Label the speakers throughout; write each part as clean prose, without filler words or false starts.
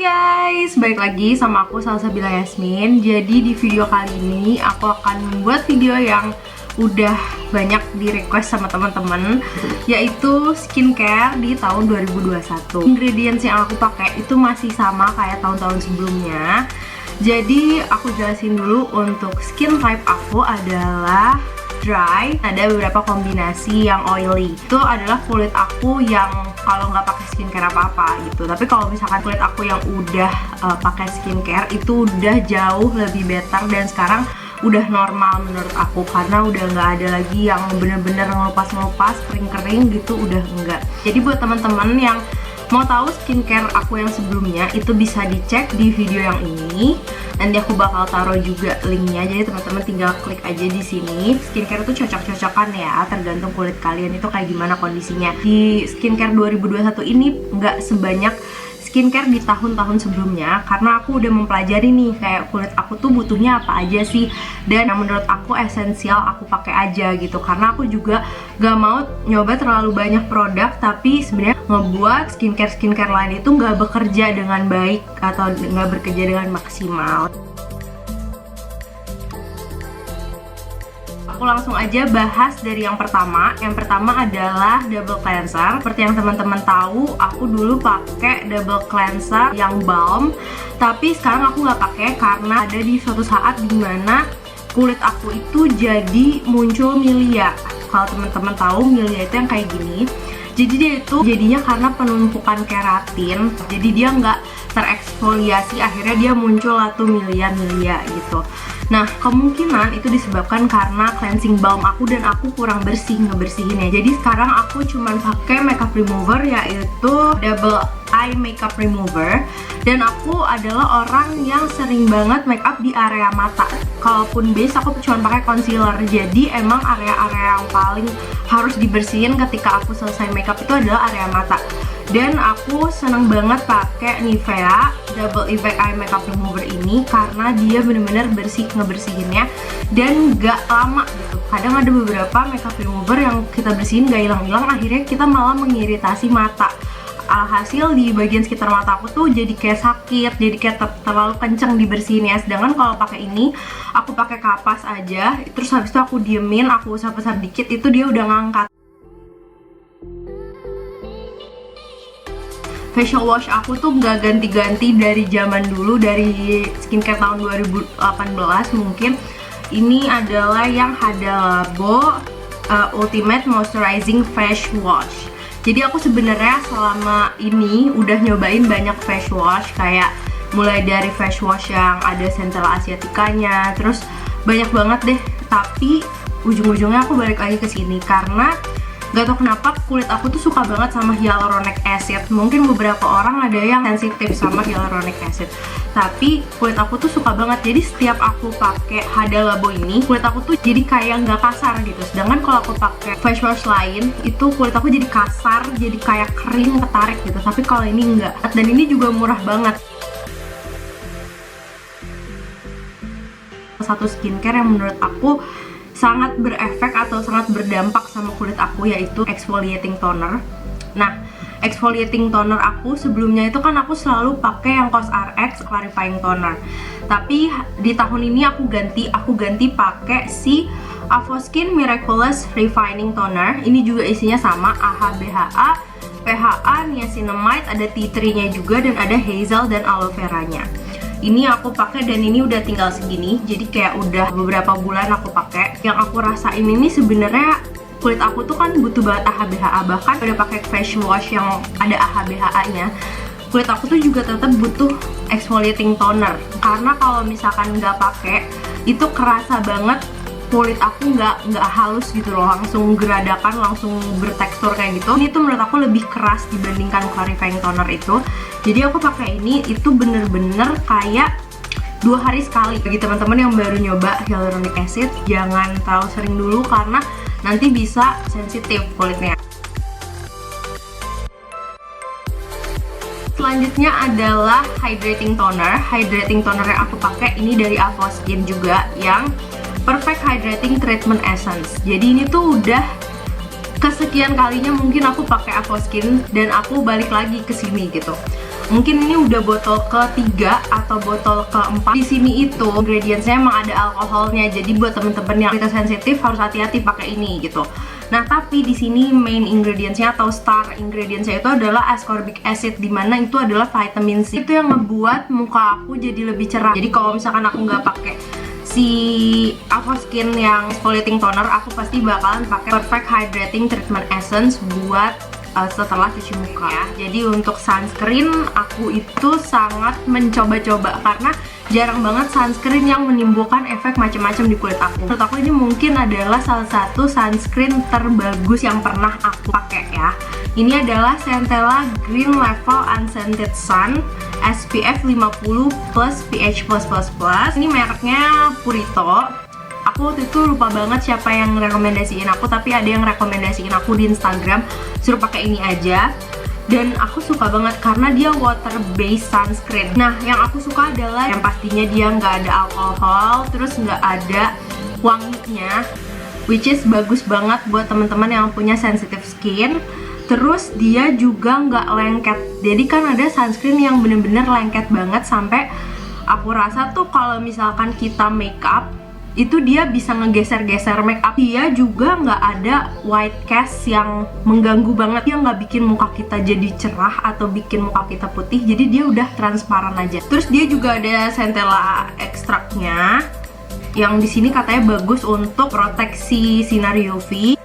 Speaker 1: guys, balik lagi sama aku Salsabila Yasmin. Jadi di video kali ini aku akan membuat video yang udah banyak di request sama teman-teman, yaitu skincare di tahun 2021. Ingredients yang aku pakai itu masih sama kayak tahun-tahun sebelumnya. Jadi aku jelasin dulu, untuk skin type aku adalah dry. Ada beberapa kombinasi yang oily. Itu adalah kulit aku yang kalau nggak pakai skincare apa-apa gitu. Tapi kalau misalkan kulit aku yang udah pakai skincare itu udah jauh lebih better, dan sekarang udah normal menurut aku, karena udah nggak ada lagi yang bener-bener ngelupas-ngelupas, kering-kering gitu, udah enggak. Jadi buat teman-teman yang mau tahu skincare aku yang sebelumnya, itu bisa dicek di video yang ini. Nanti aku bakal taruh juga linknya, jadi teman-teman tinggal klik aja di sini. Skincare itu cocok-cocokan ya, tergantung kulit kalian itu kayak gimana kondisinya. Di skincare 2021 ini nggak sebanyak skincare di tahun-tahun sebelumnya, karena aku udah mempelajari nih kayak kulit aku tuh butuhnya apa aja sih, dan yang menurut aku esensial aku pakai aja gitu. Karena aku juga gak mau nyoba terlalu banyak produk tapi sebenarnya ngebuat skincare lain itu gak bekerja dengan baik atau gak bekerja dengan maksimal. Aku langsung aja bahas dari yang pertama. Yang pertama adalah double cleanser. Seperti yang teman-teman tahu, aku dulu pakai double cleanser yang balm, tapi sekarang aku nggak pakai karena ada di suatu saat dimana kulit aku itu jadi muncul milia. Kalau teman-teman tahu, milia itu yang kayak gini. Jadi dia itu jadinya karena penumpukan keratin, jadi dia nggak tereksfoliasi, akhirnya dia muncul lah tuh milia-milia gitu. Nah, kemungkinan itu disebabkan karena cleansing balm aku dan aku kurang bersih ngebersihinnya. Jadi sekarang aku cuman pakai makeup remover, yaitu double eye makeup remover. Dan aku adalah orang yang sering banget makeup di area mata. Kalaupun base aku cuma pakai concealer. Jadi emang area-area yang paling harus dibersihin ketika aku selesai makeup itu adalah area mata. Dan aku seneng banget pakai Nivea Double Effect Eye Makeup Remover ini karena dia bener-bener bersih ngebersihinnya dan gak lama gitu. Kadang ada beberapa makeup remover yang kita bersihin gak hilang-hilang, akhirnya kita malah mengiritasi mata. Alhasil di bagian sekitar mata aku tuh jadi kayak sakit, jadi kayak terlalu kenceng dibersihinnya. Sedangkan kalau pakai ini, aku pakai kapas aja, terus habis itu aku diemin, aku usap-usap dikit, itu dia udah ngangkat. Facial wash aku tuh nggak ganti-ganti dari zaman dulu, dari skincare tahun 2018 mungkin. Ini adalah yang Hada Labo Ultimate Moisturizing Face Wash. Jadi aku sebenarnya selama ini udah nyobain banyak face wash, kayak mulai dari face wash yang ada Centella Asiaticanya, terus banyak banget deh. Tapi ujung-ujungnya aku balik lagi ke sini karena gak tau kenapa kulit aku tuh suka banget sama hyaluronic acid. Mungkin beberapa orang ada yang sensitif sama hyaluronic acid, tapi kulit aku tuh suka banget. Jadi setiap aku pakai Hada Labo ini, kulit aku tuh jadi kayak nggak kasar gitu. Sedangkan kalau aku pakai face wash lain, itu kulit aku jadi kasar, jadi kayak kering, ketarik gitu. Tapi kalau ini enggak. Dan ini juga murah banget. Satu skincare yang menurut aku sangat berefek atau sangat berdampak sama kulit aku, yaitu exfoliating toner. Nah, exfoliating toner aku sebelumnya itu kan aku selalu pakai yang COSRX clarifying toner. Tapi di tahun ini aku ganti pakai si Avoskin Miraculous Refining Toner. Ini juga isinya sama AHA, BHA, PHA, niacinamide, ada tea tree-nya juga, dan ada hazel dan aloe vera-nya. Ini aku pakai dan ini udah tinggal segini, jadi kayak udah beberapa bulan aku pakai. Yang aku rasain ini sebenarnya kulit aku tuh kan butuh banget AHA BHA, bahkan udah pakai face wash yang ada AHA BHA-nya. Kulit aku tuh juga tetap butuh exfoliating toner, karena kalau misalkan nggak pakai itu kerasa banget kulit aku nggak halus gitu loh, langsung geradakan, langsung bertekstur kayak gitu. Ini tuh menurut aku lebih keras dibandingkan clarifying toner itu. Jadi aku pakai ini itu bener-bener kayak 2 hari sekali. Bagi teman-teman yang baru nyoba hyaluronic acid, jangan terlalu sering dulu karena nanti bisa sensitif kulitnya. Selanjutnya adalah hydrating toner. Hydrating toner yang aku pakai ini dari Avoskin juga, yang Perfect Hydrating Treatment Essence. Jadi ini tuh udah kesekian kalinya mungkin aku pakai Avoskin dan aku balik lagi ke sini gitu. Mungkin ini udah botol ketiga atau botol keempat. Di sini itu ingredientsnya emang ada alkoholnya, jadi buat temen-temen yang kulit sensitif harus hati-hati pakai ini gitu. Nah, tapi di sini main ingredientsnya atau star ingredientsnya itu adalah ascorbic acid, dimana itu adalah vitamin C. Itu yang ngebuat muka aku jadi lebih cerah. Jadi kalau misalkan aku nggak pakai si Aquaskin yang exfoliating toner, aku pasti bakalan pakai Perfect Hydrating Treatment Essence buat setelah cuci muka ya. Jadi untuk sunscreen aku itu sangat mencoba-coba karena jarang banget sunscreen yang menimbulkan efek macam-macam di kulit aku. Menurut aku ini mungkin adalah salah satu sunscreen terbagus yang pernah aku pakai ya. Ini adalah Centella Green Level Unscented Sun SPF 50 plus PH+++. Ini mereknya Purito. Aku waktu itu lupa banget siapa yang rekomendasiin aku, tapi ada yang rekomendasiin aku di Instagram suruh pakai ini aja. Dan aku suka banget karena dia water based sunscreen. Nah, yang aku suka adalah yang pastinya dia nggak ada alkohol, terus nggak ada wanginya, which is bagus banget buat teman-teman yang punya sensitive skin. Terus dia juga nggak lengket. Jadi kan ada sunscreen yang bener-bener lengket banget sampai aku rasa tuh kalau misalkan kita makeup itu dia bisa ngegeser-geser makeup. Dia juga nggak ada white cast yang mengganggu banget. Dia nggak bikin muka kita jadi cerah atau bikin muka kita putih. Jadi dia udah transparan aja. Terus dia juga ada centella ekstraknya yang di sini katanya bagus untuk proteksi sinar UV.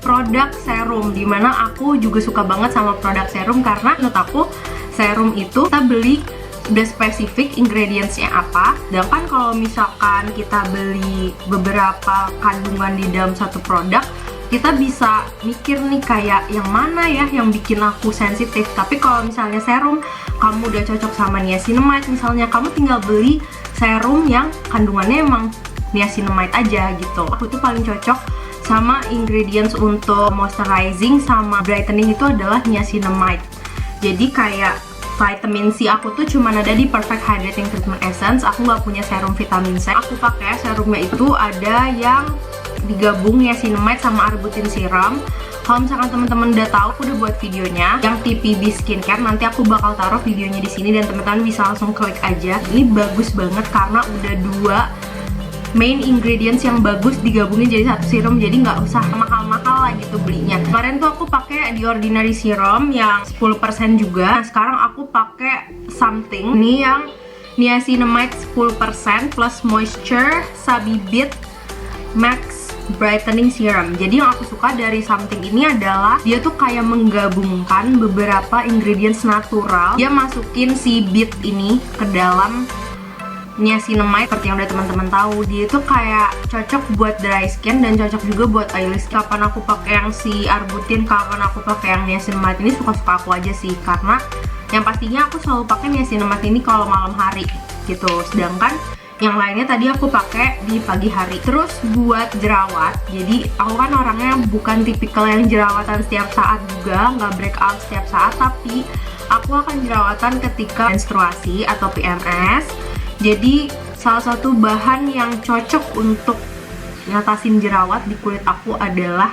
Speaker 1: Produk serum, dimana aku juga suka banget sama produk serum karena menurut aku serum itu kita beli udah spesifik ingredientsnya apa. Sedangkan kalau misalkan kita beli beberapa kandungan di dalam satu produk, kita bisa mikir nih kayak yang mana ya yang bikin aku sensitif. Tapi kalau misalnya serum, kamu udah cocok sama niacinamide misalnya, kamu tinggal beli serum yang kandungannya emang niacinamide aja gitu. Aku tuh paling cocok sama ingredients untuk moisturizing sama brightening itu adalah niacinamide. Jadi kayak vitamin C aku tuh cuma ada di Perfect Hydrating Treatment Essence. Aku nggak punya serum vitamin C. Aku pakai serumnya itu ada yang digabung niacinamide sama arbutin serum. Kalau misalkan teman-teman udah tahu, aku udah buat videonya yang TPB Skincare. Nanti aku bakal taruh videonya di sini dan teman-teman bisa langsung klik aja. Ini bagus banget karena udah dua main ingredients yang bagus digabungin jadi satu serum, jadi nggak usah mahal-mahal lah gitu belinya. Kemarin tuh aku pakai The Ordinary Serum yang 10% juga. Nah, sekarang aku pakai Something ini yang niacinamide 10% plus moisture Sabibit Max Brightening Serum. Jadi yang aku suka dari Something ini adalah dia tuh kayak menggabungkan beberapa ingredients natural. Dia masukin si beet ini ke dalam niacinamide seperti yang udah teman-teman tahu. Dia itu kayak cocok buat dry skin dan cocok juga buat oily skin. Kapan aku pakai yang si arbutin, kapan aku pakai yang niacinamide ini suka-suka aku aja sih, karena yang pastinya aku selalu pakai niacinamide ini kalau malam hari gitu. Sedangkan yang lainnya tadi aku pakai di pagi hari. Terus buat jerawat, jadi aku kan orangnya bukan tipikal yang jerawatan setiap saat juga, nggak breakout setiap saat, tapi aku akan jerawatan ketika menstruasi atau PMS. Jadi salah satu bahan yang cocok untuk ngatasin jerawat di kulit aku adalah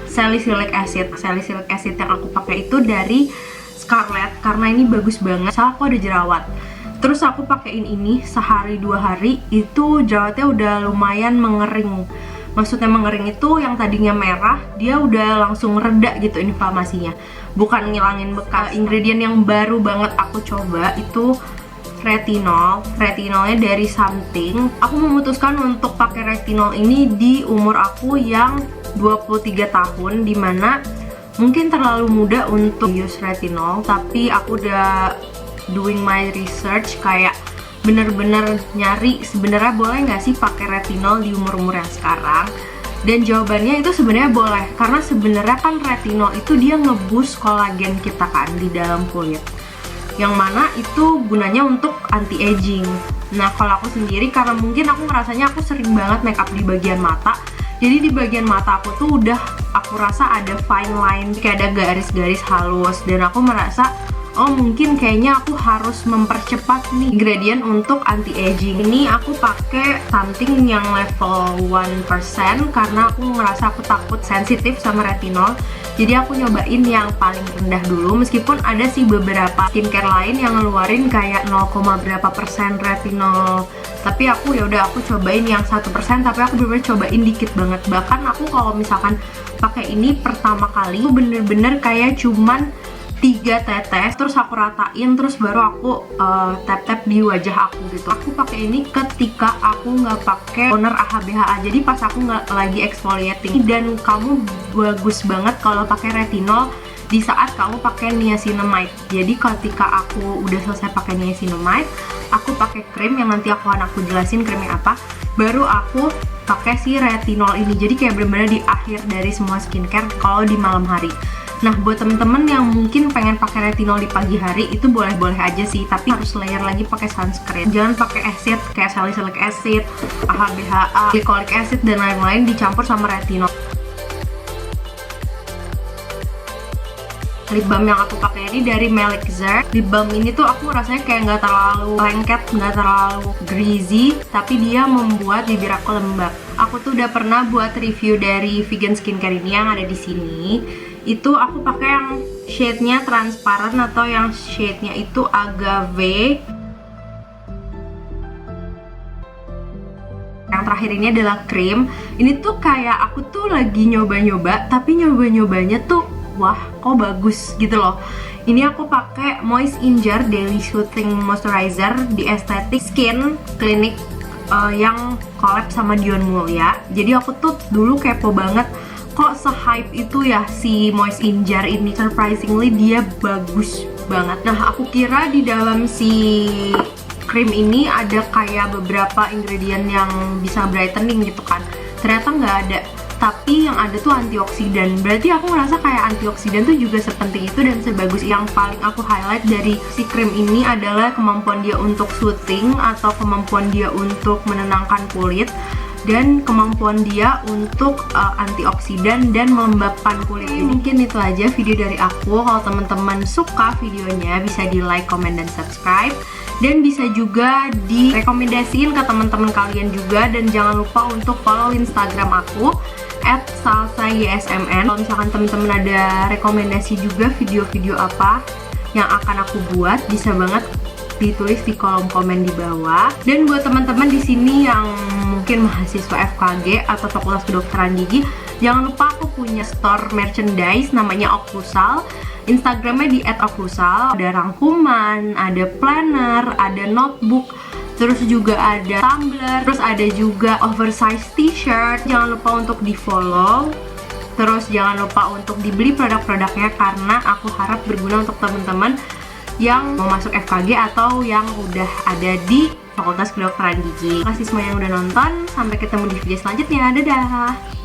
Speaker 1: salicylic acid. Salicylic acid yang aku pakai itu dari Scarlett karena ini bagus banget. Soalnya aku ada jerawat. Terus aku pakein ini sehari 2 hari, itu jerawatnya udah lumayan mengering. Maksudnya mengering itu yang tadinya merah, dia udah langsung reda gitu inflamasinya. Bukan ngilangin bekas. Ingredient yang baru banget aku coba itu retinol. Retinolnya dari Something. Aku memutuskan untuk pakai retinol ini di umur aku yang 23 tahun, dimana mungkin terlalu muda untuk use retinol, tapi aku udah doing my research, kayak bener-bener nyari sebenarnya boleh nggak sih pakai retinol di umur-umur yang sekarang. Dan jawabannya itu sebenarnya boleh, karena sebenarnya kan retinol itu dia nge-boost kolagen kita kan di dalam kulit, yang mana itu gunanya untuk anti-aging. Nah, kalau aku sendiri, karena mungkin aku ngerasanya aku sering banget makeup di bagian mata, jadi di bagian mata aku tuh udah aku rasa ada fine line, kayak ada garis-garis halus, dan aku merasa oh mungkin kayaknya aku harus mempercepat nih ingredient untuk anti aging. Ini aku pakai something yang level 1% karena aku ngerasa aku takut sensitif sama retinol. Jadi aku nyobain yang paling rendah dulu, meskipun ada sih beberapa skincare lain yang ngeluarin kayak 0, berapa persen retinol. Tapi aku aku cobain yang 1%, tapi aku bener-bener cobain dikit banget. Bahkan aku kalau misalkan pakai ini pertama kali, aku bener-bener kayak cuman 3 tetes, terus aku ratain, terus baru aku tap-tap di wajah aku gitu. Aku pakai ini ketika aku nggak pakai toner AHA BHA, jadi pas aku nggak lagi exfoliating. Dan kamu bagus banget kalau pakai retinol di saat kamu pakai niacinamide. Jadi ketika aku udah selesai pakai niacinamide, aku pakai krim yang nanti aku jelasin krimnya apa, baru aku pakai si retinol ini. Jadi kayak bener-bener di akhir dari semua skincare kalau di malam hari. Nah, buat temen-temen yang mungkin pengen pakai retinol di pagi hari, itu boleh-boleh aja sih, tapi harus layer lagi pakai sunscreen. Jangan pakai acid kayak salicylic acid, AHA BHA, glycolic acid dan lain-lain dicampur sama retinol. Lip balm yang aku pakai ini dari Melixir. Lip balm ini tuh aku rasanya kayak nggak terlalu lengket, nggak terlalu greasy, tapi dia membuat bibir aku lembab. Aku tuh udah pernah buat review dari vegan skincare ini yang ada di sini. Itu aku pakai yang shade-nya transparan atau yang shade-nya itu agave. Yang terakhir ini adalah krim. Ini tuh kayak aku tuh lagi nyoba-nyoba, tapi nyoba-nyobanya tuh wah, kok bagus gitu loh. Ini aku pakai Moist Injar Daily Soothing Moisturizer di Aesthetic Skin Clinic yang collab sama Dion Mulia. Jadi aku tuh dulu kepo banget, kok se-hype itu ya si Moist Injar ini. Surprisingly dia bagus banget. Nah, aku kira di dalam si krim ini ada kayak beberapa ingredient yang bisa brightening gitu kan. Ternyata nggak ada, tapi yang ada tuh antioksidan. Berarti aku ngerasa kayak antioksidan tuh juga sepenting itu dan sebagus. Yang paling aku highlight dari si krim ini adalah kemampuan dia untuk soothing atau kemampuan dia untuk menenangkan kulit, dan kemampuan dia untuk antioksidan dan melembabkan kulit. Mungkin itu aja video dari aku. Kalau teman-teman suka videonya, bisa di like, comment, dan subscribe, dan bisa juga direkomendasiin ke teman-teman kalian juga. Dan jangan lupa untuk follow Instagram aku @salsaysmn. Kalau misalkan teman-teman ada rekomendasi juga video-video apa yang akan aku buat, bisa banget ditulis di kolom komen di bawah. Dan buat teman-teman di sini yang mungkin mahasiswa FKG atau Fakultas Kedokteran Gigi, jangan lupa aku punya store merchandise namanya Occlusal. Instagramnya di @occlusal. Ada rangkuman, ada planner, ada notebook, terus juga ada tumbler, terus ada juga oversize t-shirt. Jangan lupa untuk di follow. Terus jangan lupa untuk dibeli produk-produknya, karena aku harap berguna untuk teman-teman yang mau masuk FKG atau yang udah ada di Fakultas Kedokteran Gigi. Terima kasih semua yang udah nonton. Sampai ketemu di video selanjutnya. Dadah!